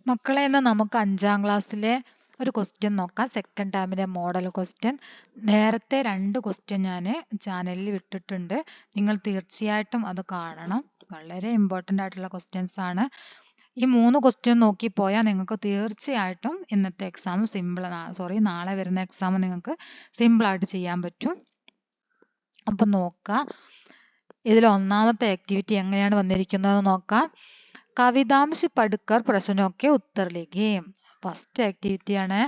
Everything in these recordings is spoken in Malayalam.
മക്കളെ ഇന്ന് നമുക്ക് 5ാം ക്ലാസ്സിലെ ഒരു ക്വസ്റ്റ്യൻ നോക്കാം. സെക്കൻഡ് ടേമിലെ മോഡൽ ക്വസ്റ്റ്യൻ. നേരത്തെ 2 ക്വസ്റ്റ്യൻ ഞാൻ ചാനലിൽ വിട്ടിട്ടുണ്ട്. നിങ്ങൾ തീർച്ചയായിട്ടും അത് കാണണം. വളരെ ഇമ്പോർട്ടൻ്റ് ആയിട്ടുള്ള ക്വസ്റ്റ്യൻസ് ആണ്. ഈ 3 ക്വസ്റ്റ്യൻ നോക്കി പോയാൽ നിങ്ങൾക്ക് തീർച്ചയായിട്ടും ഇന്നത്തെ എക്സാം നാളെ വരുന്ന എക്സാം നിങ്ങൾക്ക് സിമ്പിളായിട്ട് ചെയ്യാൻ പറ്റും. അപ്പം നോക്കാം. ഇതിൽ ഒന്നാമത്തെ ആക്ടിവിറ്റി എങ്ങനെയാണ് വന്നിരിക്കുന്നത് നോക്കാം. കവിതാംശ് പടുക്കർ പ്രശ്നമൊക്കെ ഉത്തർ ലിഖിം. ഫസ്റ്റ് ആക്ടിവിറ്റി ആണ്.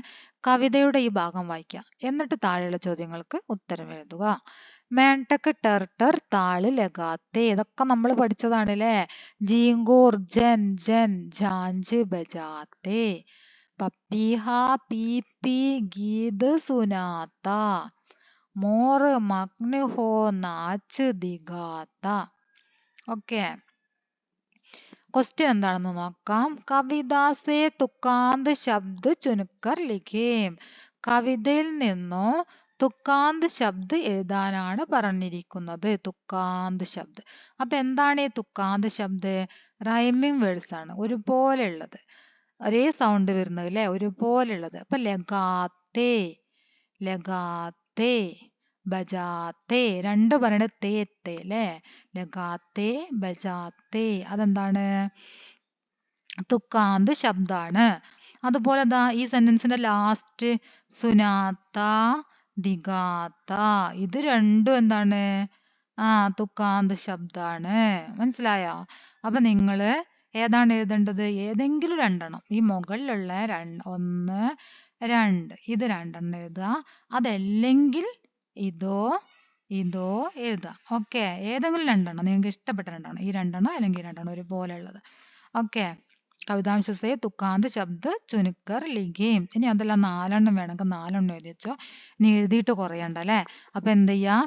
കവിതയുടെ ഈ ഭാഗം വായിക്കാം, എന്നിട്ട് താഴെയുള്ള ചോദ്യങ്ങൾക്ക് ഉത്തരം എഴുതുക. മേണ്ടക്ക് ടെർട്ടർ താള് ലഗാത്തെ, ഇതൊക്കെ നമ്മൾ പഠിച്ചതാണ് അല്ലേ. ജീങ്കൂർ ജൻ ജൻ ജാഞ്ച് ബജാത്തെ. പപ്പീഹ പീ പീ ഗീത് സുനാത്ത. മോർ മഗ്ന ഹോ നാച്ച് ദിഗാത്ത. ഓക്കെ, ക്വസ്റ്റ്യൻ എന്താണെന്ന് നോക്കാം. കവിതാസെ തുക്കാന്ത് ശബ്ദ് ചുനുക്കർ ലിഖേം. കവിതയിൽ നിന്നോ തുക്കാന്ത് ശബ്ദ് എഴുതാനാണ് പറഞ്ഞിരിക്കുന്നത്. തുക്കാന്ത് ശബ്ദ്. അപ്പൊ എന്താണ് ഈ തുക്കാന്ത് ശബ്ദ്? റൈമിംഗ് വേർഡ്സ് ആണ്, ഒരുപോലെ ഉള്ളത്, ഒരേ സൗണ്ട് വരുന്നത് അല്ലെ, ഒരുപോലെ ഉള്ളത്. അപ്പൊ ലഗാത്തേ, ലഗാത്തേ, ബജാത്തേ, രണ്ട് പറയണത് തേ തേ അല്ലേ. ലഗാത്തേ ബജാത്തേ, അതെന്താണ്? തുക്കാന്ത് ശബ്ദാണ്. അതുപോലെ ദാ ഈ സെന്റൻസിന്റെ ലാസ്റ്റ് സുനാത്ത ദിഗാത്ത, ഇത് രണ്ടും എന്താണ്? തുക്കാന്ത് ശബ്ദാണ്. മനസ്സിലായോ? അപ്പൊ നിങ്ങള് ഏതാണ് എഴുതേണ്ടത്? ഏതെങ്കിലും രണ്ടെണ്ണം, ഈ മുകളിലുള്ള 1 2 ഇത് രണ്ടെണ്ണം എഴുതുക. അതല്ലെങ്കിൽ ഇതോ ഇതോ എഴുതാം. ഓക്കെ, ഏതെങ്കിലും രണ്ടെണ്ണം നിങ്ങൾക്ക് ഇഷ്ടപ്പെട്ട രണ്ടെണ്ണം, ഈ രണ്ടെണ്ണം അല്ലെങ്കിൽ രണ്ടെണ്ണം ഒരുപോലെ ഉള്ളത്. ഓക്കെ, കവിതാംശ സേ തുക്കാന്ത് ശബ്ദ് ചുനുക്കർ ലിഖേം. ഇനി അതെല്ലാം 4 വേണമെങ്കിൽ 4 എഴുതി വെച്ചോ. ഇനി എഴുതിയിട്ട് കുറയണ്ട അല്ലേ. അപ്പൊ എന്ത് ചെയ്യാ,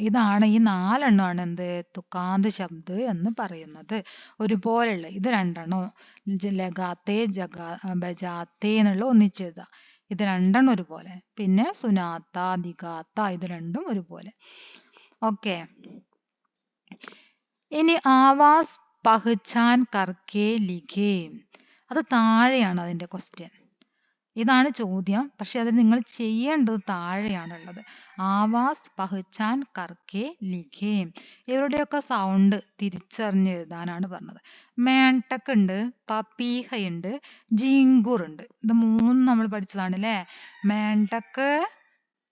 ഇതാണ് ഈ 4 എന്ത് തുക്കാന്ത് ശബ്ദ് എന്ന് പറയുന്നത്. ഒരുപോലെയുള്ള ഇത് രണ്ടെണ്ണം, ലഗാത്തേ ബജാത്തേ എന്നുള്ള ഒന്നിച്ചെഴുതാം. ഇത് രണ്ടെണ്ണം ഒരുപോലെ. പിന്നെ സുനാത്ത ദിഗാത്ത, ഇത് രണ്ടും ഒരുപോലെ. ഓക്കെ, ഇനി ആവാസ് പഹ്ചാൻ കർക്കെ ലിഖേം. അത് താഴെയാണ് അതിന്റെ ക്വസ്റ്റ്യൻ. ഇതാണ് ചോദ്യം, പക്ഷെ അത് നിങ്ങൾ ചെയ്യേണ്ടത് താഴെയാണുള്ളത്. ആവാസ് പഹ്ചാൻ കർക്കെ ലിഖേം. ഇവരുടെയൊക്കെ സൗണ്ട് തിരിച്ചറിഞ്ഞ് എഴുതാനാണ് പറഞ്ഞത്. മേണ്ടക്ക് ഉണ്ട്, പപ്പീഹയുണ്ട്, ജീങ്കൂർ ഉണ്ട്. ഇത് 3 നമ്മൾ പഠിച്ചതാണ് അല്ലേ. മേണ്ടക്ക്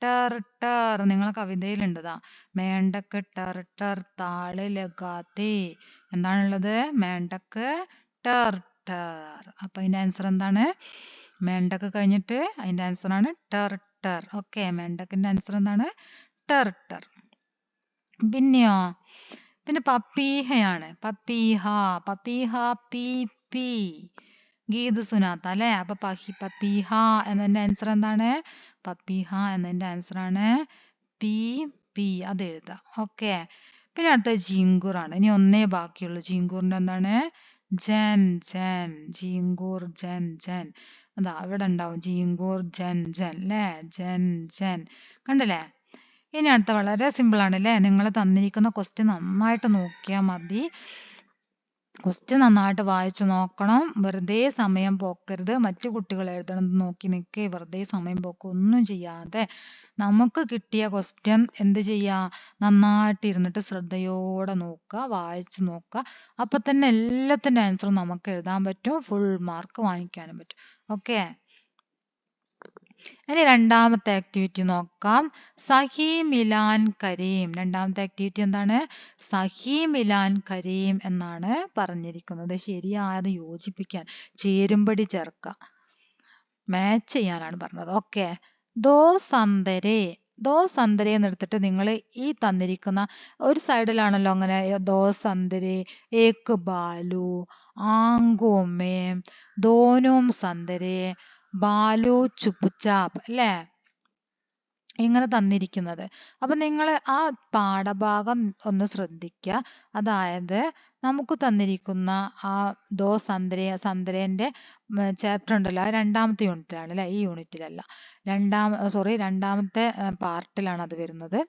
ടെർ ടെർ, നിങ്ങളെ കവിതയിലുണ്ടതാ. മേണ്ടക്ക് ടെർ ടെർ താള് ലഗാത്തേ. എന്താണുള്ളത്? മേണ്ടക്ക് ടെർ ടെർ. അപ്പൊ അതിന്റെ ആൻസർ എന്താണ്? മേണ്ടക്ക് കഴിഞ്ഞിട്ട് അതിന്റെ ആൻസർ ആണ് ടെർ ടെർ. ഓക്കെ, മേണ്ടക്കിന്റെ ആൻസർ എന്താണ്? ടെർ ടെർ. പിന്നെയോ, പിന്നെ പപ്പീഹയാണ്. പപ്പീഹ, പപ്പീഹ പീ പീ ഗീത് സുനാത്ത അല്ലെ. അപ്പൊ പപ്പീഹ എന്നതിന്റെ ആൻസർ എന്താണ്? പപ്പീഹ എന്നതിന്റെ ആൻസർ ആണ് പി പി, അത് എഴുതാം. ഓക്കെ, പിന്നെ അടുത്ത ജീങ്കൂർ ആണ്. ഇനി ഒന്നേ ബാക്കിയുള്ളൂ. ജീങ്കൂറിന്റെ എന്താണ്? ജൻ ജൻ. ജീങ്കൂർ ജൻ ജൻ. അതാ ഇവിടെ ഉണ്ടാവും, ജീങ്കൂർ ജൻ ജൻ അല്ലേ. ജൻ ജൻ, കണ്ടല്ലേ. ഇനി അടുത്ത വളരെ സിമ്പിൾ ആണ് അല്ലേ. നിങ്ങൾ തന്നിരിക്കുന്ന ക്വസ്റ്റ്യൻ നന്നായിട്ട് നോക്കിയാൽ മതി. ക്വസ്റ്റ്യൻ നന്നായിട്ട് വായിച്ചു നോക്കണം. വെറുതെ സമയം പോക്കരുത്. മറ്റു കുട്ടികൾ എഴുതണമെന്ന് നോക്കി നിൽക്കേ, വെറുതെ സമയം പോക്കൊന്നും ചെയ്യാതെ നമുക്ക് കിട്ടിയ ക്വസ്റ്റ്യൻ എന്ത് ചെയ്യാ, നന്നായിട്ട് ഇരുന്നിട്ട് ശ്രദ്ധയോടെ നോക്കുക, വായിച്ചു നോക്കുക. അപ്പൊ തന്നെ എല്ലാത്തിന്റെ ആൻസറും നമുക്ക് എഴുതാൻ പറ്റും, ഫുൾ മാർക്ക് വാങ്ങിക്കാനും പറ്റും. ഓക്കെ, ഇനി രണ്ടാമത്തെ ആക്ടിവിറ്റി നോക്കാം. സഹി മിലാൻ കരീം. രണ്ടാമത്തെ ആക്ടിവിറ്റി എന്താണ്? സഹി മിലാൻ കരീം എന്നാണ് പറഞ്ഞിരിക്കുന്നത്. ശരിയായത് യോജിപ്പിക്കാൻ, ചേരുംപടി ചേർക്കുക, മാച്ച് ചെയ്യാനാണ് പറഞ്ഞത്. ഓക്കെ, ദോ സന്തരെ. ദോ സന്തരെ എന്നെടുത്തിട്ട് നിങ്ങൾ ഈ തന്നിരിക്കുന്ന ഒരു സൈഡിലാണല്ലോ അങ്ങനെ ദോ സന്തരെ, ഏക് ബാലു, ആങ്കോമേ, ദോനോം സന്തരെ, ബാലു ചുപ്ചാപ്പ് അല്ലേ, ഇങ്ങനെ തന്നിരിക്കുന്നത്. അപ്പൊ നിങ്ങൾ ആ പാഠഭാഗം ഒന്ന് ശ്രദ്ധിക്കുക. അതായത് നമുക്ക് തന്നിരിക്കുന്ന ആ ദോ സന്തരേന്റെ ചാപ്റ്റർ ഉണ്ടല്ലോ, ആ 2ാമത്തെ യൂണിറ്റിലാണ് അല്ലെ, ഈ യൂണിറ്റിലല്ല. രണ്ടാമത്തെ പാർട്ടിലാണ് അത് വരുന്നത്,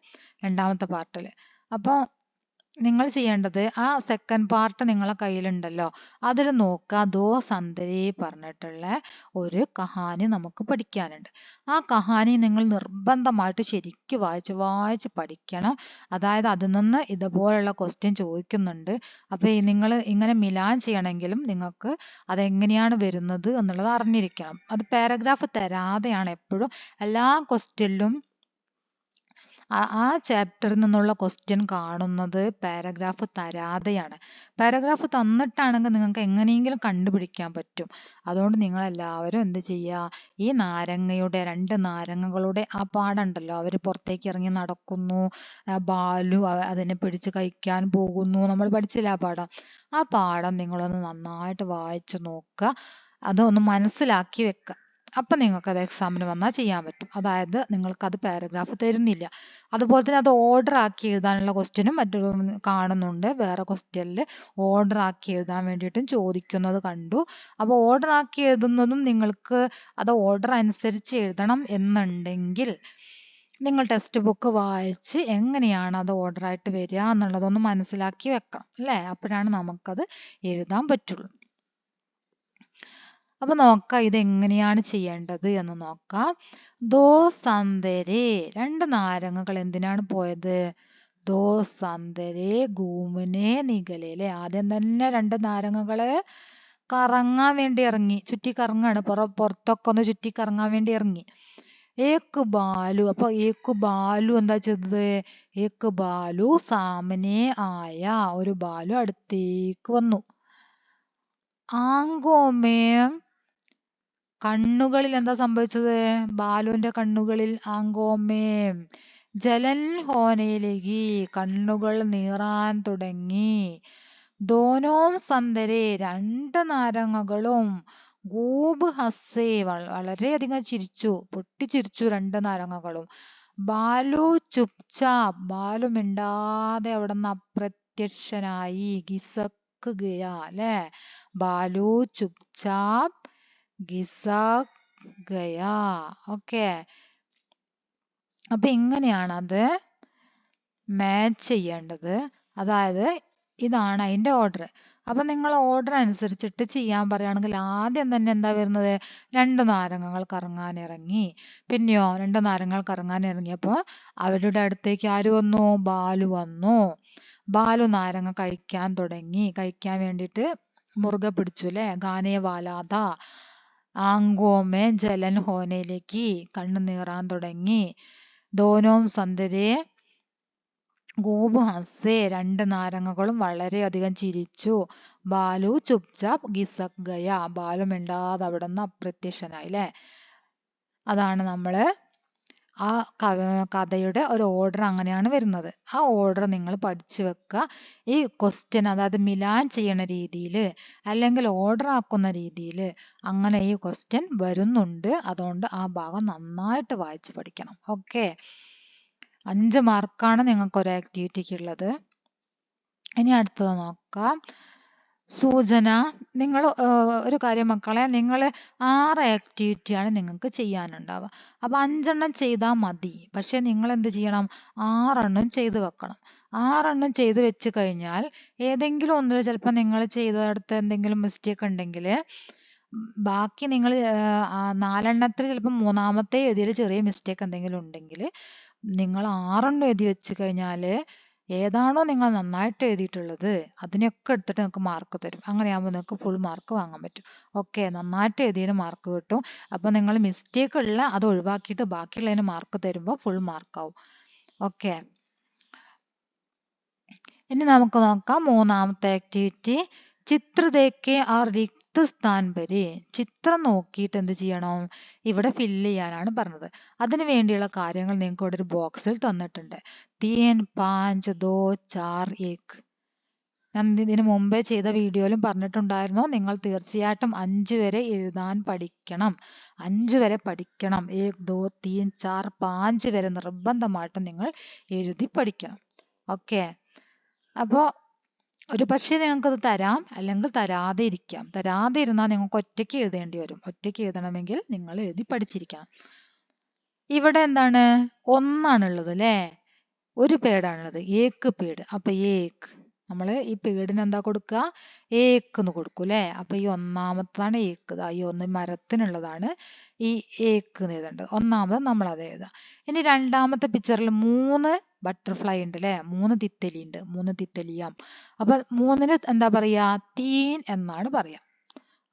2ാമത്തെ പാർട്ടിൽ. അപ്പോൾ നിങ്ങൾ ചെയ്യേണ്ടത് ആ സെക്കൻഡ് പാർട്ട് നിങ്ങളെ കയ്യിലുണ്ടല്ലോ, അതിൽ നോക്കുക. ദോ സന്ദരേ പറഞ്ഞിട്ടുള്ള ഒരു കഹാനി നമുക്ക് പഠിക്കാനുണ്ട്. ആ കഹാനി നിങ്ങൾ നിർബന്ധമായിട്ട് ശരിക്കും വായിച്ച് പഠിക്കണം. അതായത് അതിൽ നിന്ന് ഇതുപോലുള്ള ക്വസ്റ്റ്യൻ ചോദിക്കുന്നുണ്ട്. അപ്പോൾ നിങ്ങൾ ഇങ്ങനെ മിലാൻ ചെയ്യണമെങ്കിലും നിങ്ങൾക്ക് അതെങ്ങനെയാണ് വരുന്നത് എന്നുള്ളത് അറിഞ്ഞിരിക്കണം. അത് പാരഗ്രാഫ് തരാതെയാണ് എപ്പോഴും എല്ലാ ക്വസ്റ്റ്യനിലും ആ ചാപ്റ്ററിൽ നിന്നുള്ള ക്വസ്റ്റ്യൻ കാണുന്നത് പാരഗ്രാഫ് തരാതെയാണ്. പാരഗ്രാഫ് തന്നിട്ടാണെങ്കിൽ നിങ്ങൾക്ക് എങ്ങനെയെങ്കിലും കണ്ടുപിടിക്കാൻ പറ്റും. അതുകൊണ്ട് നിങ്ങൾ എല്ലാവരും എന്ത് ചെയ്യുക, ഈ രണ്ട് നാരങ്ങകളുടെ ആ പാടുണ്ടല്ലോ, അവർ പുറത്തേക്ക് ഇറങ്ങി നടക്കുന്നു, ബാലു അതിനെ പിടിച്ച് കഴിക്കാൻ പോകുന്നു, നമ്മൾ പഠിച്ചില്ല ആ പാഠം. ആ പാഠം നിങ്ങളൊന്ന് നന്നായിട്ട് വായിച്ചു നോക്കുക, അതൊന്ന് മനസ്സിലാക്കി വെക്കുക. അപ്പം നിങ്ങൾക്ക് അത് എക്സാമിന് വന്നാൽ ചെയ്യാൻ പറ്റും. അതായത് നിങ്ങൾക്കത് പാരഗ്രാഫ് തരുന്നില്ല. അതുപോലെ തന്നെ അത് ഓർഡർ ആക്കി എഴുതാനുള്ള ക്വസ്റ്റ്യനും മറ്റും കാണുന്നുണ്ട്. വേറെ ക്വസ്റ്റ്യനിൽ ഓർഡർ ആക്കി എഴുതാൻ വേണ്ടിയിട്ടും ചോദിക്കുന്നത് കണ്ടു. അപ്പോൾ ഓർഡർ ആക്കി എഴുതുന്നതും നിങ്ങൾക്ക് അത് ഓർഡർ അനുസരിച്ച് എഴുതണം എന്നുണ്ടെങ്കിൽ നിങ്ങൾ ടെക്സ്റ്റ് ബുക്ക് വായിച്ച് എങ്ങനെയാണ് അത് ഓർഡർ ആയിട്ട് വരിക എന്നുള്ളതൊന്ന് മനസ്സിലാക്കി വെക്കണം അല്ലേ? അപ്പോഴാണ് നമുക്കത് എഴുതാൻ പറ്റുള്ളൂ. അപ്പൊ നോക്കാം ഇത് എങ്ങനെയാണ് ചെയ്യേണ്ടത് എന്ന് നോക്കാം. ദോ സന്ദരേ, രണ്ട് നാരങ്ങകൾ എന്തിനാണ് പോയത്? ദോ സന്ദരേ ഗൂമനെ നിഗലെ അല്ലെ? ആദ്യം തന്നെ രണ്ട് നാരങ്ങകള് കറങ്ങാൻ വേണ്ടി ഇറങ്ങി, ചുറ്റി കറങ്ങാണ്, പുറത്തൊക്കെ ഒന്ന് ചുറ്റി കറങ്ങാൻ വേണ്ടി ഇറങ്ങി. ഏക്ക് ബാലു, അപ്പൊ ഏക്ക് ബാലു എന്താ ചെയ്തത്? ഏക്ക് ബാലു സാമനെ ആയ, ഒരു ബാലു അടുത്തേക്ക് വന്നു. ആങ്കോമേ, കണ്ണുകളിൽ എന്താ സംഭവിച്ചത്? ബാലുവിന്റെ കണ്ണുകളിൽ ആങ്കോമേ ജലൻ ഹോനയിലേക്ക്, കണ്ണുകൾ നീറാൻ തുടങ്ങി. ദോനോം സന്ദരെ, രണ്ട് നാരങ്ങകളും ഗൂബ് ഹസ്സേ, വളരെയധികം ചിരിച്ചു, പൊട്ടിച്ചിരിച്ചു രണ്ട് നാരങ്ങകളും. ബാലു ചുപ്ചാപ്പ്, ബാലു മിണ്ടാതെ അവിടെ നിന്ന് അപ്രത്യക്ഷനായി. ഗിസക്ക് ഗയ അല്ലെ? ബാലു ചുപ്ചാപ്പ് ഗിസക് ഗയ. ഓക്കെ, അപ്പൊ ഇങ്ങനെയാണ് അത് മാച്ച് ചെയ്യേണ്ടത്. അതായത് ഇതാണ് അതിന്റെ ഓർഡർ. അപ്പൊ നിങ്ങൾ ഓർഡർ അനുസരിച്ചിട്ട് ചെയ്യാൻ പറയുകയാണെങ്കിൽ ആദ്യം തന്നെ എന്താ വരുന്നത്? രണ്ട് നാരങ്ങകൾ കറങ്ങാൻ ഇറങ്ങി. പിന്നെയോ രണ്ട് നാരങ്ങകൾ കറങ്ങാൻ ഇറങ്ങിയപ്പോ അവരുടെ അടുത്തേക്ക് ആര് വന്നു? ബാലു വന്നു. ബാലു നാരങ്ങ കഴിക്കാൻ തുടങ്ങി. കഴിക്കാൻ വേണ്ടിയിട്ട് മുറുകെ പിടിച്ചു അല്ലെ? ഗാനേ വാലാത. ആങ്കോമേ ജലൻ ഹോനയിലേക്ക്, കണ്ണു നീറാൻ തുടങ്ങി. ദോനോം സന്ദരേ ഗൂബ് ഹസ്സേ, രണ്ട് നാരങ്ങകളും വളരെയധികം ചിരിച്ചു. ബാലു ചുപ്ചാപ്പ് ഗിസക് ഗയ, ബാലു മിണ്ടാതെ അവിടെ നിന്ന് അപ്രത്യക്ഷനായി അല്ലെ? അതാണ് നമ്മള് ആ കഥയുടെ ഒരു ഓർഡർ അങ്ങനെയാണ് വരുന്നത്. ആ ഓർഡർ നിങ്ങൾ പഠിച്ചു വെക്കുക. ഈ ക്വസ്റ്റ്യൻ അതായത് മിലാൻ ചെയ്യണ രീതിയിൽ അല്ലെങ്കിൽ ഓർഡർ ആക്കുന്ന രീതിയിൽ അങ്ങനെ ഈ ക്വസ്റ്റ്യൻ വരുന്നുണ്ട്. അതുകൊണ്ട് ആ ഭാഗം നന്നായിട്ട് വായിച്ച് പഠിക്കണം. ഓക്കെ, 5 മാർക്കാണ് നിങ്ങൾക്ക് ഒരു ആക്ടിവിറ്റിക്ക് ഉള്ളത്. ഇനി അടുത്തത് നോക്കാം. സൂചന, നിങ്ങൾ ഒരു കാര്യം മക്കളെ, നിങ്ങൾ 6 ആക്ടിവിറ്റിയാണ് നിങ്ങൾക്ക് ചെയ്യാനുണ്ടാവുക. അപ്പൊ 5 ചെയ്താൽ മതി. പക്ഷെ നിങ്ങൾ എന്ത് ചെയ്യണം? 6 ചെയ്ത് വെക്കണം. 6 ചെയ്ത് വെച്ച് കഴിഞ്ഞാൽ ഏതെങ്കിലും ഒന്നിൽ ചിലപ്പോൾ നിങ്ങൾ ചെയ്തെടുത്ത് എന്തെങ്കിലും മിസ്റ്റേക്ക് ഉണ്ടെങ്കിൽ ബാക്കി നിങ്ങൾ 4 ചിലപ്പോൾ മൂന്നാമത്തെ എഴുതിയിൽ ചെറിയ മിസ്റ്റേക്ക് എന്തെങ്കിലും ഉണ്ടെങ്കിൽ നിങ്ങൾ 6 എഴുതി വെച്ച് കഴിഞ്ഞാൽ ഏതാണോ നിങ്ങൾ നന്നായിട്ട് എഴുതിയിട്ടുള്ളത് അതിനൊക്കെ എടുത്തിട്ട് നിങ്ങൾക്ക് മാർക്ക് തരും. അങ്ങനെയാകുമ്പോൾ നിങ്ങൾക്ക് ഫുൾ മാർക്ക് വാങ്ങാൻ പറ്റും. ഓക്കെ, നന്നായിട്ട് എഴുതിയതിന് മാർക്ക് കിട്ടും. അപ്പോൾ നിങ്ങൾ മിസ്റ്റേക്ക് ഉള്ള അത് ഒഴിവാക്കിയിട്ട് ബാക്കിയുള്ളതിന് മാർക്ക് തരുമ്പോൾ ഫുൾ മാർക്കാവും. ഓക്കെ, ഇനി നമുക്ക് നോക്കാം മൂന്നാമത്തെ ആക്ടിവിറ്റി. ചിത്ര ദേഖെ ആ റിക്ത സ്ഥാൻ പരെ, ചിത്രം നോക്കിയിട്ട് എന്ത് ചെയ്യണം? ഇവിടെ ഫില്ല് ചെയ്യാനാണ് പറഞ്ഞത്. അതിന് വേണ്ടിയുള്ള കാര്യങ്ങൾ നിങ്ങൾക്ക് ഇവിടെ ഒരു ബോക്സിൽ തന്നിട്ടുണ്ട്. 3, 5, 2, 4, 1. ഞാൻ ഇതിന് മുമ്പേ ചെയ്ത വീഡിയോയിലും പറഞ്ഞിട്ടുണ്ടായിരുന്നു, നിങ്ങൾ തീർച്ചയായിട്ടും 5 വരെ എഴുതാൻ പഠിക്കണം. 5 വരെ പഠിക്കണം. 1, 2, 3, 4, 5 വരെ നിർബന്ധമായിട്ടും നിങ്ങൾ എഴുതി പഠിക്കണം. ഓക്കെ, അപ്പോൾ ഒരു പക്ഷേ നിങ്ങൾക്കത് തരാം, അല്ലെങ്കിൽ തരാതെ ഇരിക്കാം. തരാതെ ഇരുന്നാൽ നിങ്ങൾക്ക് ഒറ്റയ്ക്ക് എഴുതേണ്ടി വരും. ഒറ്റയ്ക്ക് എഴുതണമെങ്കിൽ നിങ്ങൾ എഴുതി പഠിച്ചിരിക്കണം. ഇവിടെ എന്താണ്? 1 ആണുള്ളത് അല്ലേ? ഒരു പേടാണുള്ളത്, ഏക്ക് പേട്. അപ്പൊ ഏക്ക് നമ്മൾ ഈ പേടിന് എന്താ കൊടുക്കുക? ഏക്ക് എന്ന് കൊടുക്കും അല്ലേ? അപ്പൊ ഈ ഒന്നാമത്തതാണ് ഏക്ക്. ഈ ഒന്ന് മരത്തിനുള്ളതാണ് ഈ ഏക്ക് എന്ന് എഴുതേണ്ടത്. ഒന്നാമത് നമ്മൾ അത് എഴുതാം. ഇനി രണ്ടാമത്തെ പിക്ചറിൽ 3 ബട്ടർഫ്ലൈ ഉണ്ട് അല്ലെ? 3 തിത്തലി ഉണ്ട്, 3 തിത്തലിയാം. അപ്പൊ 3ന് എന്താ പറയാ? തീൻ എന്നാണ് പറയാ.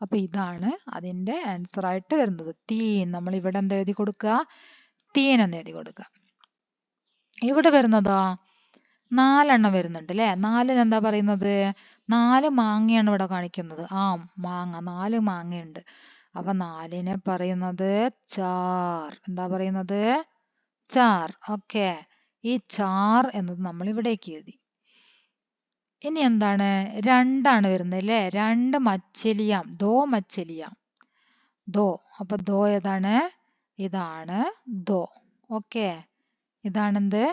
അപ്പൊ ഇതാണ് അതിന്റെ ആൻസർ ആയിട്ട് വരുന്നത്. തീൻ. നമ്മൾ ഇവിടെ എന്താ എഴുതി കൊടുക്കുക? തീൻ എന്ന് എഴുതി കൊടുക്കുക. ഇവിടെ വരുന്നതോ 4 വരുന്നുണ്ട് അല്ലെ? 4ന് എന്താ പറയുന്നത്? 4 മാങ്ങയാണ് ഇവിടെ കാണിക്കുന്നത്. മാങ്ങ, 4 മാങ്ങയുണ്ട്. അപ്പൊ 4നെ പറയുന്നത് ചാർ. എന്താ പറയുന്നത്? ചാർ. ഓക്കെ, ഈ ചാർ എന്നത് നമ്മൾ ഇവിടേക്ക് എഴുതി. ഇനി എന്താണ്? 2 വരുന്നത് അല്ലേ? 2 മച്ചലിയാം, ദോ മച്ചലിയാം, ദോ. അപ്പൊ ദോ ഏതാണ്? ഇതാണ് ദോ. ഓക്കെ, ഇതാണെന്ത്?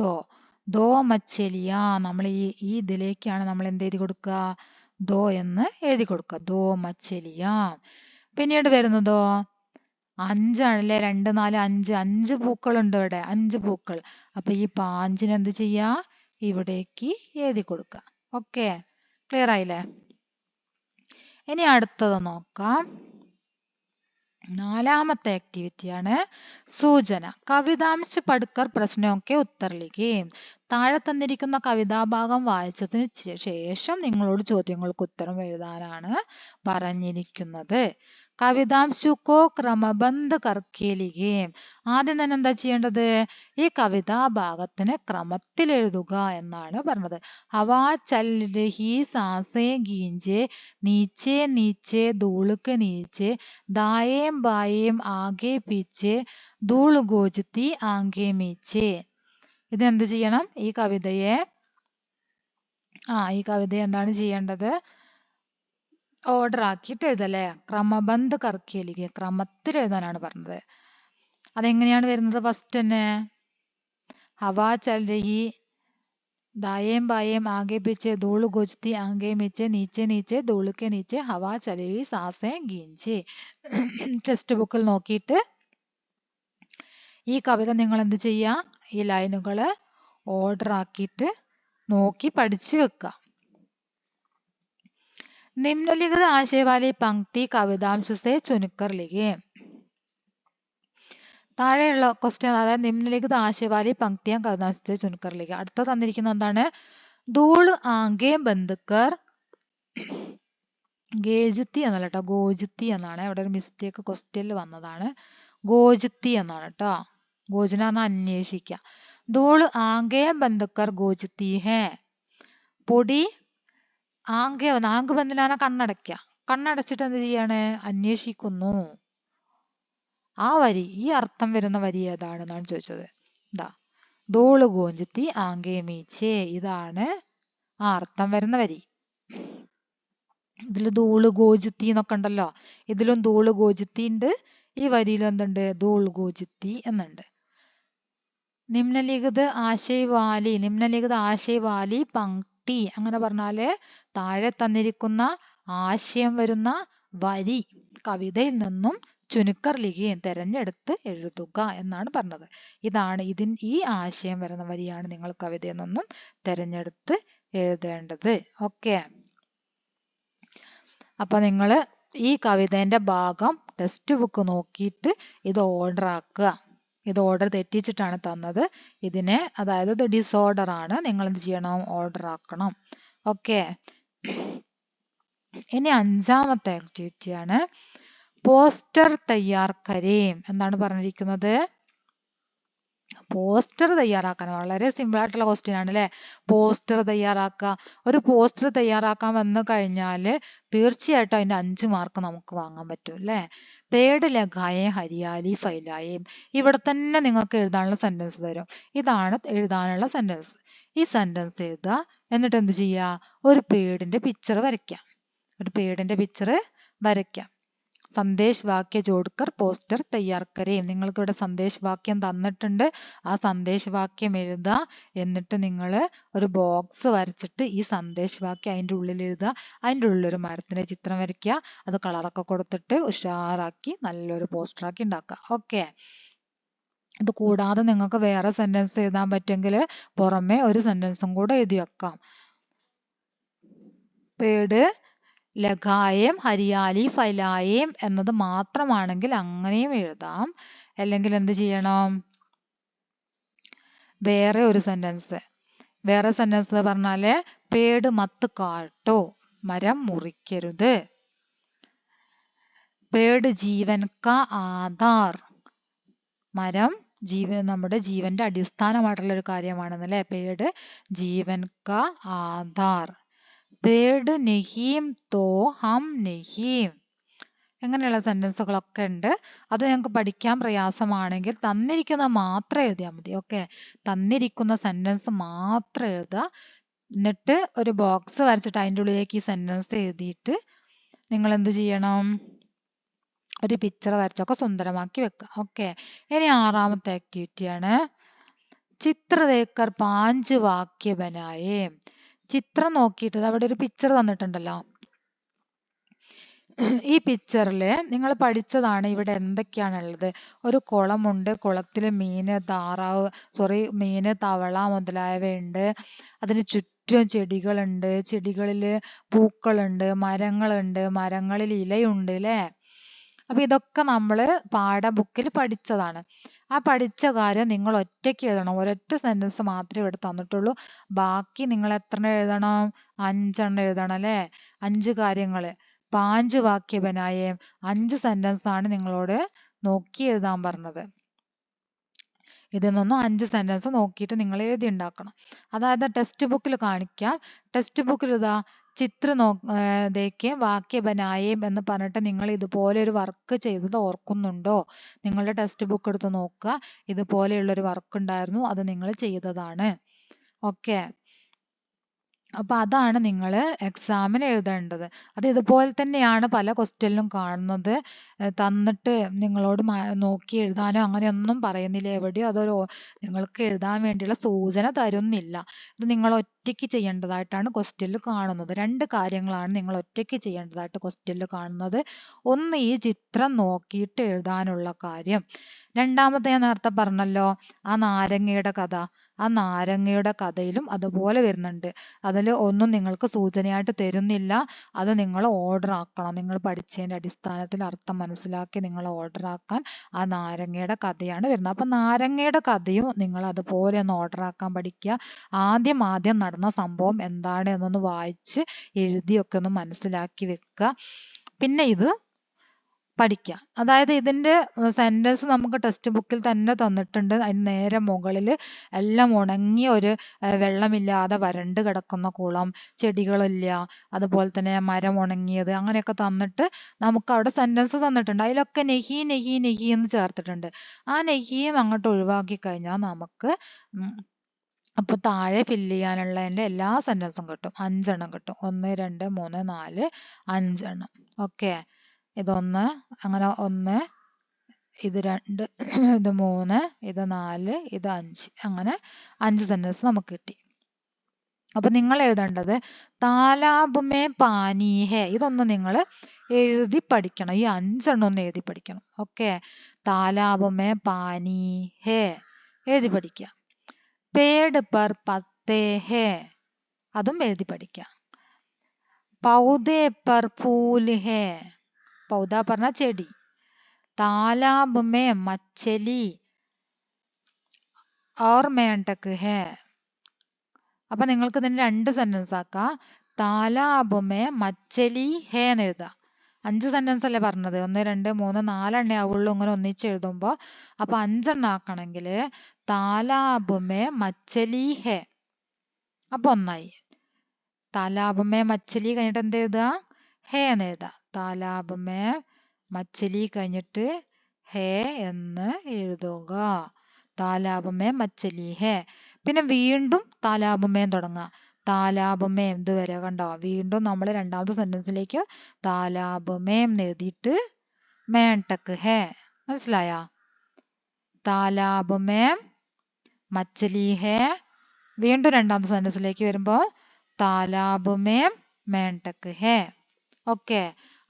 ദോ. ദോ മച്ചലിയ. നമ്മൾ ഈ ഇതിലേക്കാണ് നമ്മൾ എന്ത് എഴുതി കൊടുക്കുക? ദോ എന്ന് എഴുതി കൊടുക്കുക. ദോ മച്ചലിയ. പിന്നീട് വരുന്നതോ 5ആണല്ലേ? 2, 4, 5. 5 പൂക്കളുണ്ട് ഇവിടെ, 5 പൂക്കൾ. അപ്പൊ ഈ 5ന് എന്ത് ചെയ്യാ? ഇവിടേക്ക് എഴുതി കൊടുക്കുക. ഓക്കെ, ക്ലിയർ ആയില്ലേ? ഇനി അടുത്തത് നോക്കാം. 4ാമത്തെ ആക്ടിവിറ്റിയാണ് സൂചന. കവിതാംശ പഠിക്കർ പ്രശ്നമൊക്കെ ഉത്തർ ലിഖിए. താഴെ തന്നിരിക്കുന്ന കവിതാഭാഗം വായിച്ചതിന് ശേഷം നിങ്ങളോട് ചോദ്യങ്ങൾക്ക് ഉത്തരം എഴുതാനാണ് പറഞ്ഞിരിക്കുന്നത്. കവിതാംശുക്കോ ക്രമബന്ധ് കർക്കെ ലിഖിए. ആദ്യം തന്നെ എന്താ ചെയ്യേണ്ടത്? ഈ കവിതാഭാഗത്തിന് ക്രമത്തിൽ എഴുതുക എന്നാണ് പറഞ്ഞത്. ഹവാ ചൽ രഹി സാസേ ഗീഞ്ചെ, നീച്ചെ നീച്ചെ ധൂളുക്ക് നീച്ചെ, ദായേം ബായേം ആകെ പീച്ചെ, ധൂൾ ഗോജത്തി ആങ്കെ മീച്ചെ. ഇതെന്ത് ചെയ്യണം? ഈ കവിതയെ എന്താണ് ചെയ്യേണ്ടത്? ഓർഡർ ആക്കിയിട്ട് എഴുതല്ലേ? ക്രമബന്ധ് കർക്കെ ലിഖിए. ക്രമത്തിൽ എഴുതാനാണ് പറഞ്ഞത്. അതെങ്ങനെയാണ് വരുന്നത്? ഫസ്റ്റ് തന്നെ ഹവാ ചൽ രഹി, दाएं बाएं आगे पीछे धूल गुजती आगे नीचे नीचे नीचे धूल के नीचे हवा चली सांसें गींचे. ടെക്സ്റ്റ് ബുക്കിൽ നോക്കിയിട്ട് ഈ കവിത നിങ്ങൾ എന്ത് ചെയ്യുക? ഈ ലൈനുകൾ ഓർഡർ ആക്കിയിട്ട് നോക്കി പഠിച്ചു വെക്കുക. निम्नलिखित आशय वाली पंक्ति कवितांश से चुनकर लिखिए. താഴെയുള്ള ക്വസ്റ്റ്യൻ, അതായത് നിമ്നലിഖിത ആശയവാലി പങ്ക്തിയാം കവിതാംശത്തെ ചുൻകർ ലിഖിए. അടുത്ത തന്നിരിക്കുന്ന എന്താണ്? ധൂൾ ആങ്കെ ബന്ധുക്കർ ഗേജത്തി എന്നല്ല കേട്ടോ, ഗോജത്തി എന്നാണ്. ഇവിടെ ഒരു മിസ്റ്റേക്ക് ക്വസ്റ്റ്യനിൽ വന്നതാണ്. ഗോജത്തി എന്നാണ് കേട്ടോ. ഗോജന പറഞ്ഞാൽ അന്വേഷിക്കുക. ധൂൾ ആങ്കെ ബന്ധുക്കർ ഗോജത്തി ഹേ. പൊടി ആങ്ക് ബന്ധനാണ് കണ്ണടയ്ക്കുക. കണ്ണടച്ചിട്ട് എന്ത് ചെയ്യാണ്? അന്വേഷിക്കുന്നു. ആ വരി, ഈ അർത്ഥം വരുന്ന വരി ഏതാണെന്നാണ് ചോദിച്ചത്. ധൂള് ഗോഞ്ചത്തി ആങ്കെ മീച്ചേ. ഇതാണ് ആ അർത്ഥം വരുന്ന വരി. ഇതിൽ ധൂള് ഗോജത്തി എന്നൊക്കെ ഉണ്ടല്ലോ, ഇതിലും ധൂള് ഗോജത്തി ഉണ്ട്, ഈ വരിയിലും എന്തുണ്ട്? ധൂള് ഗോജത്തി എന്നുണ്ട്. നിമ്നലിഖിത ആശയവാലി പങ്ക്തി അങ്ങനെ പറഞ്ഞാല് താഴെ തന്നിരിക്കുന്ന ആശയം വരുന്ന വരി കവിതയിൽ നിന്നും ചുനുക്കർ ലിഖിए തെരഞ്ഞെടുത്ത് എഴുതുക എന്നാണ് പറഞ്ഞത്. ഈ ആശയം വരുന്ന വരിയാണ് നിങ്ങൾ കവിതയിൽ നിന്നും തെരഞ്ഞെടുത്ത് എഴുതേണ്ടത്. ഓക്കെ, അപ്പൊ നിങ്ങൾ ഈ കവിതേന്റെ ഭാഗം ടെക്സ്റ്റ് ബുക്ക് നോക്കിയിട്ട് ഇത് ഓർഡർ ആക്കുക. ഇത് ഓർഡർ തെറ്റിച്ചിട്ടാണ് തന്നത്. അതായത് ഇത് ഡിസോർഡർ ആണ്. നിങ്ങൾ എന്ത് ചെയ്യണം? ഓർഡർ ആക്കണം. ഓക്കെ, ഇനി 5ാമത്തെ ആക്ടിവിറ്റിയാണ് പോസ്റ്റർ തയ്യാർ കരേം. എന്താണ് പറഞ്ഞിരിക്കുന്നത്? പോസ്റ്റർ തയ്യാറാക്കാൻ. വളരെ സിമ്പിൾ ആയിട്ടുള്ള ക്വസ്റ്റ്യൻ ആണ് അല്ലെ? പോസ്റ്റർ തയ്യാറാക്കുക. ഒരു പോസ്റ്റർ തയ്യാറാക്കാൻ വന്നു കഴിഞ്ഞാൽ തീർച്ചയായിട്ടും അതിന്റെ 5 മാർക്ക് നമുക്ക് വാങ്ങാൻ പറ്റും അല്ലെ? പേട് ലഗായേ ഹരിയാലി ഫൈലായേ. ഇവിടെ തന്നെ നിങ്ങൾക്ക് എഴുതാനുള്ള സെന്റൻസ് തരും. ഇതാണ് എഴുതാനുള്ള സെന്റൻസ്. ഈ സെന്റൻസ് എഴുതുക. എന്നിട്ട് എന്ത് ചെയ്യുക? ഒരു പേടിന്റെ പിക്ചർ വരയ്ക്കാം. സന്ദേശ് വാക്യ ജോഡ്കർ പോസ്റ്റർ തയ്യാർ കരേം. നിങ്ങൾക്ക് ഇവിടെ സന്ദേശ് വാക്യം തന്നിട്ടുണ്ട്. ആ സന്ദേശ് വാക്യം എഴുതുക. എന്നിട്ട് നിങ്ങൾ ഒരു ബോക്സ് വരച്ചിട്ട് ഈ സന്ദേശ് വാക്യം അതിൻ്റെ ഉള്ളിൽ എഴുതുക. അതിൻ്റെ ഉള്ളിൽ ഒരു മരത്തിന്റെ ചിത്രം വരയ്ക്കുക. അത് കളറൊക്കെ കൊടുത്തിട്ട് ഉഷാറാക്കി നല്ലൊരു പോസ്റ്ററാക്കി ഉണ്ടാക്കുക. ഓക്കെ, ഇത് കൂടാതെ നിങ്ങൾക്ക് വേറെ സെന്റൻസ് എഴുതാൻ പറ്റുമെങ്കിൽ പുറമെ ഒരു സെന്റൻസും കൂടെ എഴുതി വെക്കാം. പേട് ലഗായേം ഹരിയാലി ഫൈലായേം എന്നത് മാത്രമാണെങ്കിൽ അങ്ങനെയും എഴുതാം. അല്ലെങ്കിൽ എന്ത് ചെയ്യണം? വേറെ സെന്റൻസ് പറഞ്ഞാല് പേട് മത്ത് കാട്ടോ, മരം മുറിക്കരുത്. പേട് ജീവൻ കാ ആധാർ, മരം നമ്മുടെ ജീവന്റെ അടിസ്ഥാനമായിട്ടുള്ള ഒരു കാര്യമാണെന്നല്ലേ. പേട് ജീവൻ കാ ആധാർ. പേട് നെഹീം തോ ഹം നെഹീം. അങ്ങനെയുള്ള സെന്റൻസുകളൊക്കെ ഉണ്ട്. അത് ഞങ്ങൾക്ക് പഠിക്കാൻ പ്രയാസമാണെങ്കിൽ തന്നിരിക്കുന്ന മാത്രം എഴുതിയാൽ മതി. ഓക്കെ, തന്നിരിക്കുന്ന സെന്റൻസ് മാത്രം എഴുതുക. എന്നിട്ട് ഒരു ബോക്സ് വരച്ചിട്ട് അതിൻ്റെ ഉള്ളിലേക്ക് ഈ സെന്റൻസ് എഴുതിയിട്ട് നിങ്ങൾ എന്ത് ചെയ്യണം? ഒരു പിക്ചർ വരച്ചൊക്കെ സുന്ദരമാക്കി വെക്കുക. ഓക്കെ, ഇനി 6ാമത്തെ ആക്ടിവിറ്റിയാണ് ചിത്ര ദേക്കർ 5 വാക്യ ബനായേ. ചിത്രം നോക്കിയിട്ട് അവിടെ ഒരു പിക്ചർ തന്നിട്ടുണ്ടല്ലോ. ഈ പിക്ചറിൽ നിങ്ങൾ പഠിച്ചതാണ്. ഇവിടെ എന്തൊക്കെയാണുള്ളത്? ഒരു കുളമുണ്ട്. കുളത്തിൽ മീന്, തവള മുതലായവയുണ്ട്. അതിന് ചുറ്റും ചെടികളുണ്ട്. ചെടികളിൽ പൂക്കളുണ്ട്. മരങ്ങളുണ്ട്. മരങ്ങളിൽ ഇലയുണ്ട് അല്ലേ? അപ്പൊ ഇതൊക്കെ നമ്മൾ പാഠബുക്കിൽ പഠിച്ചതാണ്. ആ പഠിച്ച കാര്യം നിങ്ങൾ ഒറ്റയ്ക്ക് എഴുതണം. ഒരൊറ്റ സെന്റൻസ് മാത്രമേ ഇവിടെ തന്നിട്ടുള്ളൂ. ബാക്കി നിങ്ങൾ എത്ര എഴുതണം? 5 എഴുതണം അല്ലേ? 5 കാര്യങ്ങള്. 5 വാക്യ ബനായേ, 5 സെന്റൻസ് ആണ് നിങ്ങളോട് നോക്കി എഴുതാൻ പറഞ്ഞത്. ഇതിൽ നിന്നും 5 സെന്റൻസ് നോക്കിയിട്ട് നിങ്ങൾ എഴുതി ഉണ്ടാക്കണം. അതായത് ടെക്സ്റ്റ് ബുക്കിൽ കാണിക്കാം. ടെക്സ്റ്റ് ബുക്കിൽ ഇതാ ചിത്ര ദേക്കേ വാക്യ ബനായേം എന്ന് പറഞ്ഞിട്ട് നിങ്ങൾ ഇതുപോലെ ഒരു വർക്ക് ചെയ്തത് ഓർക്കുന്നുണ്ടോ? നിങ്ങളുടെ ടെക്സ്റ്റ് ബുക്ക് എടുത്ത് നോക്കുക. ഇതുപോലെയുള്ളൊരു വർക്ക് ഉണ്ടായിരുന്നു, അത് നിങ്ങൾ ചെയ്തതാണ്. ഓക്കെ, അപ്പൊ അതാണ് നിങ്ങൾ എക്സാമിന് എഴുതേണ്ടത്. അത് ഇതുപോലെ തന്നെയാണ് പല ക്വസ്റ്റ്യനിലും കാണുന്നത്. തന്നിട്ട് നിങ്ങളോട് നോക്കി എഴുതാനോ അങ്ങനെയൊന്നും പറയുന്നില്ല. എവിടെയോ അതൊരു നിങ്ങൾക്ക് എഴുതാൻ വേണ്ടിയുള്ള സൂചന തരുന്നില്ല. ഇത് നിങ്ങൾ ഒറ്റയ്ക്ക് ചെയ്യേണ്ടതായിട്ടാണ് ക്വസ്റ്റ്യനിൽ കാണുന്നത്. 2 കാര്യങ്ങളാണ് നിങ്ങൾ ഒറ്റയ്ക്ക് ചെയ്യേണ്ടതായിട്ട് ക്വസ്റ്റ്യനിൽ കാണുന്നത്. ഒന്ന്, ഈ ചിത്രം നോക്കിയിട്ട് എഴുതാനുള്ള കാര്യം. രണ്ടാമത്തെ ഞാൻ നേരത്തെ പറഞ്ഞല്ലോ, ആ നാരങ്ങയുടെ കഥ. ആ നാരങ്ങയുടെ കഥയിലും അതുപോലെ വരുന്നുണ്ട്. അതിൽ ഒന്നും നിങ്ങൾക്ക് സൂചനയായിട്ട് തരുന്നില്ല. അത് നിങ്ങൾ ഓർഡർ ആക്കണം. നിങ്ങൾ പഠിച്ചതിന്റെ അടിസ്ഥാനത്തിൽ അർത്ഥം മനസ്സിലാക്കി നിങ്ങൾ ഓർഡർ ആക്കാൻ ആ നാരങ്ങയുടെ കഥയാണ് വരുന്നത്. അപ്പൊ നാരങ്ങയുടെ കഥയും നിങ്ങൾ അതുപോലെ ഒന്ന് ഓർഡർ ആക്കാൻ പഠിക്കുക. ആദ്യം നടന്ന സംഭവം എന്താണ് എന്നൊന്ന് വായിച്ച് എഴുതിയൊക്കെ ഒന്ന് മനസ്സിലാക്കി വെക്കുക. പിന്നെ ഇത് പഠിക്കുക. അതായത് ഇതിന്റെ സെന്റൻസ് നമുക്ക് ടെക്സ്റ്റ് ബുക്കിൽ തന്നെ തന്നിട്ടുണ്ട്. അതിന് നേരെ മുകളിൽ എല്ലാം ഉണങ്ങിയ ഒരു വെള്ളമില്ലാതെ വരണ്ട് കിടക്കുന്ന കുളം, ചെടികളില്ല, അതുപോലെ തന്നെ മരം ഉണങ്ങിയത്, അങ്ങനെയൊക്കെ തന്നിട്ട് നമുക്ക് അവിടെ സെന്റൻസ് തന്നിട്ടുണ്ട്. അതിലൊക്കെ നെഹി നെഹി നെഹി എന്ന് ചേർത്തിട്ടുണ്ട്. ആ നെഹിയും അങ്ങോട്ട് ഒഴിവാക്കി കഴിഞ്ഞാൽ നമുക്ക് അപ്പൊ താഴെ ഫില്ല് ചെയ്യാനുള്ളതിന്റെ എല്ലാ സെന്റൻസും കിട്ടും. 5 കിട്ടും. 1 2 3 4 5. ഓക്കെ, ഇതൊന്ന്, അങ്ങനെ 1, ഇത് 2, ഇത് 3, ഇത് 4, ഇത് 5, അങ്ങനെ 5 സെന്റൻസ് നമുക്ക് കിട്ടി. അപ്പൊ നിങ്ങൾ എഴുതേണ്ടത് താലാബ് മേ പാനി ഹേ. ഇതൊന്ന് നിങ്ങൾ എഴുതി പഠിക്കണം. ഈ 5 ഒന്ന് എഴുതി പഠിക്കണം. ഓക്കെ, താലാബ് മേ പാനി ഹേ എഴുതി പഠിക്കുക. പേട് പർ പത്തേ ഹേ, അതും എഴുതി പഠിക്കാം. പൗധേ പർ ഫൂൽ ഹേ, പൗധ പറഞ്ഞ ചെടി. താലാബ് മേ മച്ചലി ഓർ മേണ്ടക് ഹേ. അപ്പൊ നിങ്ങൾക്ക് ഇതിന് 2 സെന്റൻസ് ആക്കാം. താലാബ് മേ മച്ചലി ഹേ എന്ന് എഴുതാം. 5 സെന്റൻസ് അല്ലേ പറഞ്ഞത്? 1 2 3 4 ആവുള്ളൂ ഇങ്ങനെ ഒന്നിച്ച് എഴുതുമ്പോ. അപ്പൊ 5 ആക്കണമെങ്കിൽ താലാബ് മേ മച്ചലി ഹേ. അപ്പൊ 1ആയി. താലാബ് മേ മച്ചലി കഴിഞ്ഞിട്ട് എന്ത് എഴുതുക? ഹേ എന്ന് എഴുതാം. താലാബ് മേ മച്ചലി കഴിഞ്ഞിട്ട് ഹേ എന്ന് എഴുതുക. താലാബ് മേ മച്ചലി ഹേ. പിന്നെ വീണ്ടും താലാബ് മേ തുടങ്ങുക. താലാബ് മേ എന്ത് വരെ കണ്ടോ? വീണ്ടും നമ്മൾ 2ാമത്തെ സെന്റൻസിലേക്ക് താലാബ് മേ എന്ന് എഴുതിയിട്ട് മേണ്ടക് ഹേ. മനസ്സിലായ? താലാബ് മേ മച്ചലി ഹേ. വീണ്ടും 2ാമത്തെ സെന്റൻസിലേക്ക് വരുമ്പോ താലാബ് മേ മേണ്ടക് ഹേ. ഓക്കെ,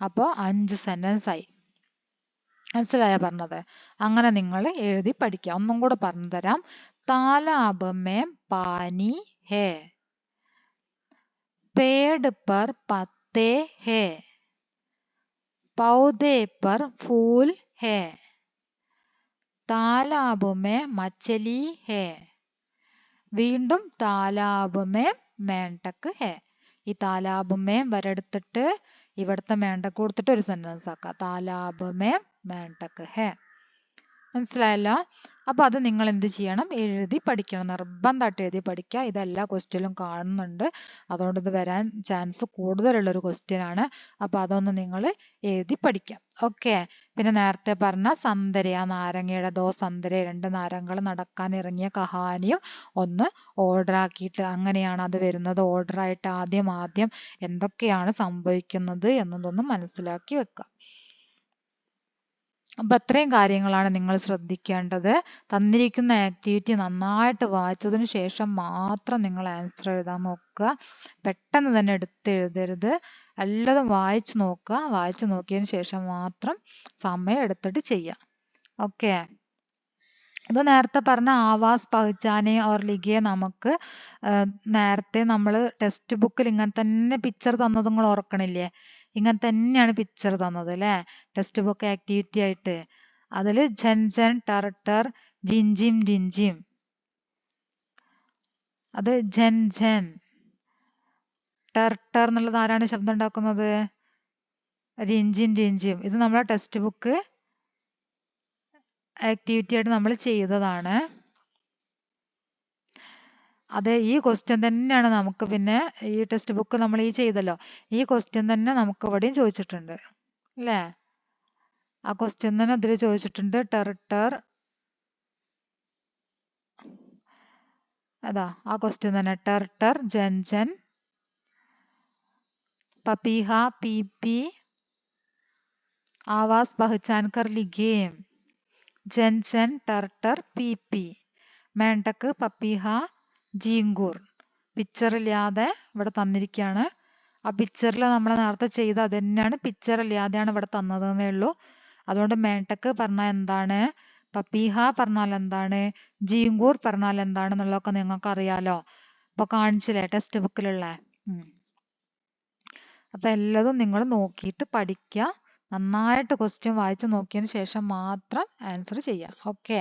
അപ്പോ 5 സെന്റൻസ് ആയി. മനസ്സിലായോ പറഞ്ഞത്? അങ്ങനെ നിങ്ങൾ എഴുതി പഠിക്കുക. ഒന്നും കൂടെ പറഞ്ഞു തരാം. तालाब में पानी है, पेड़ पर पत्ते हैं, पौधे पर फूल है, तालाब में मछली है, വീണ്ടും താലാബ് മേ മേണ്ടക്ക് ഹെ. ഈ താലാബ് മേ വരെടുത്തിട്ട് ഇവിടുത്തെ മേണ്ടക്ക് കൊടുത്തിട്ട് ഒരു സെന്റൻസ് ആക്കാം. താലാബ് മേ മേണ്ടക്ക് ഹെ. മനസ്സിലായല്ലോ? അപ്പൊ അത് നിങ്ങൾ എന്ത് ചെയ്യണം? എഴുതി പഠിക്കണം. നിർബന്ധമായിട്ട് എഴുതി പഠിക്കുക. ഇത് എല്ലാ ക്വസ്റ്റ്യനിലും കാണുന്നുണ്ട്. അതുകൊണ്ട് ഇത് വരാൻ ചാൻസ് കൂടുതലുള്ള ഒരു ക്വസ്റ്റ്യൻ ആണ്. അപ്പൊ അതൊന്ന് നിങ്ങൾ എഴുതി പഠിക്കാം. ഓക്കെ. പിന്നെ നേരത്തെ പറഞ്ഞ സന്തര, ആ നാരങ്ങയുടെ ദോ സന്തര, 2 നാരങ്ങൾ നടക്കാൻ ഇറങ്ങിയ കഹാനിയും ഒന്ന് ഓർഡർ ആക്കിയിട്ട് അങ്ങനെയാണ് അത് വരുന്നത്. ഓർഡർ ആയിട്ട് ആദ്യം എന്തൊക്കെയാണ് സംഭവിക്കുന്നത് എന്നതൊന്ന് മനസ്സിലാക്കി വെക്കുക. അപ്പൊ അത്രയും കാര്യങ്ങളാണ് നിങ്ങൾ ശ്രദ്ധിക്കേണ്ടത്. തന്നിരിക്കുന്ന ആക്ടിവിറ്റി നന്നായിട്ട് വായിച്ചതിന് ശേഷം മാത്രം നിങ്ങൾ ആൻസർ എഴുതാൻ നോക്കുക. പെട്ടെന്ന് തന്നെ എടുത്ത് എഴുതരുത്. എല്ലാതും വായിച്ചു നോക്കുക. വായിച്ചു നോക്കിയതിന് ശേഷം മാത്രം സമയം എടുത്തിട്ട് ചെയ്യാം. ഓക്കെ. ഇത് നേരത്തെ പറഞ്ഞ ആവാസ് പഹ്ചാനെ ഓർ ലിഖിയെ നമുക്ക് നേരത്തെ നമ്മൾ ടെക്സ്റ്റ് ബുക്കിൽ ഇങ്ങനെ തന്നെ പിക്ചർ തന്നത് നിങ്ങൾ ഓർക്കണില്ലേ? ഇങ്ങനെ തന്നെയാണ് പിക്ചർ തന്നത് അല്ലേ? ടെക്സ്റ്റ് ബുക്ക് ആക്ടിവിറ്റി ആയിട്ട്. അതിൽ ഝൻ ഝൻ ടർ ടർ രിഞ്ചിം രിഞ്ചിം, അത് ഝൻ ഝൻ. ടർ ടർ എന്നുള്ളത് ആരാണ് ശബ്ദം ഉണ്ടാക്കുന്നത്? രിഞ്ചിം രിഞ്ചിം. ഇത് നമ്മളെ ടെക്സ്റ്റ് ബുക്ക് ആക്ടിവിറ്റി ആയിട്ട് നമ്മൾ ചെയ്തതാണ്. അതെ, ഈ ക്വസ്റ്റ്യൻ തന്നെയാണ് നമുക്ക് പിന്നെ ഈ ടെക്സ്റ്റ് ബുക്ക് നമ്മൾ ഈ ചെയ്തല്ലോ, ഈ ക്വസ്റ്റ്യൻ തന്നെ നമുക്ക് ഇവിടെയും ചോദിച്ചിട്ടുണ്ട് അല്ലേ? ആ ക്വസ്റ്റ്യൻ തന്നെ ഇതിൽ ചോദിച്ചിട്ടുണ്ട്. ടെർ ടെർ, അതാ ആ ക്വസ്റ്റ്യൻ തന്നെ. ടെർ ടെർ ജൻ ജൻ, പപീഹ പി പി, ആവാസ് പഹ്ചാൻ കർ ലിഖിയേ, ജൻ ജൻ ടെർ ടെർ പി പി, മേണ്ടക്ക് പപ്പീഹ ജീങ്കൂർ. പിക്ചർ ഇല്ലാതെ ഇവിടെ തന്നിരിക്കുകയാണ്. ആ പിക്ചറിൽ നമ്മൾ നേരത്തെ ചെയ്ത അത് തന്നെയാണ്, പിക്ചർ ഇല്ലാതെയാണ് ഇവിടെ തന്നതെന്നേ ഉള്ളൂ. അതുകൊണ്ട് മേണ്ടക്ക് പറഞ്ഞാൽ എന്താണ്, പപ്പീഹ പറഞ്ഞാൽ എന്താണ്, ജീങ്കൂർ പറഞ്ഞാൽ എന്താണെന്നുള്ളതൊക്കെ നിങ്ങൾക്ക് അറിയാലോ. അപ്പൊ കാണിച്ചില്ലേ ടെക്സ്റ്റ് ബുക്കിലുള്ള. അപ്പൊ എല്ലാതും നിങ്ങൾ നോക്കിയിട്ട് പഠിക്കുക. നന്നായിട്ട് ക്വസ്റ്റ്യൻ വായിച്ച് നോക്കിയതിന് ശേഷം മാത്രം ആൻസർ ചെയ്യാം. ഓക്കെ.